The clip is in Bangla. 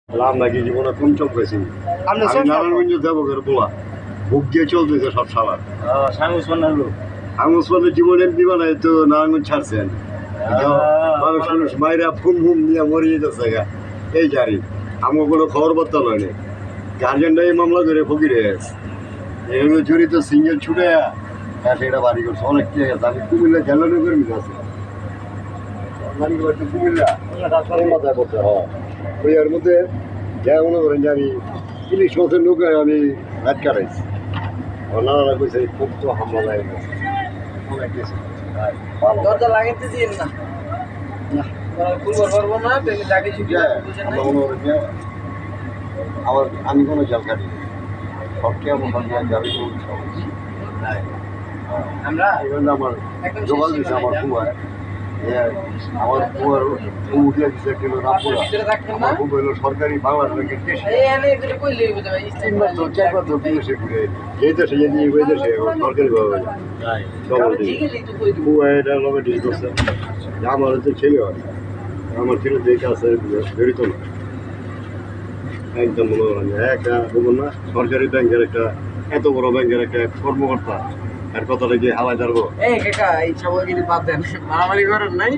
নাকি জীবনে কোন চোখ পেয়েছি আমি নারায়ণগঞ্জ দেবো বলা বুক দিয়ে চলতেছে সব সালাদ আমি ওসমানের জীবনের দিবানায় তো নারায়ণগঞ্জ ছাড়ছেন মানুষ মায়েরা ফুম ফুম নিয়ে মরে যেতেছে এই জারি আমার কোনো খবর বার্তা নয় গার্জেনটাই মামলা করে ফকিরে এগুলো জড়িত সিঙ্গেল ছুটে সেটা বাড়ি করছে অনেক ঠিক আছে আমি কুমিল্লা জেলারও করে আছে কুমিল্লা মাথায় করতে হয় ওই এর মধ্যে যা মনে করেন যে আমি ইলিশ মাছের লোক আমি রাত কাটাইছি নানা কইছে খুব তো হামলা লাগে দরজা লাগাইতে দিন না খুলবার পারবো না যাকে আমার আমি কোনো জাল কাটি সবকে আমার যাবে আমরা আমার জোগাল দিচ্ছে আমার কুয়ায় আমার কুয়ার উঠে দিচ্ছে কিলো রামপুরা আমার খুব হইলো সরকারি বাংলার ব্যাংকের যে দেশে যদি ওই দেশে সরকারি ভাবে কুয়া এটা লগে ডিল করছে আমার হচ্ছে ছেলে হয় আমার ছেলে দেখে আছে বেরোতো না একদম মনে করেন একটা বলুন না সরকারি ব্যাংকের একটা এত বড় ব্যাংকের একটা কর্মকর্তা আর কথাটা গিয়ে হাওয়ায় দাঁড়বো এই কাকা এই ছাগলগিরি বাদ দেন মারামারি করেন নাই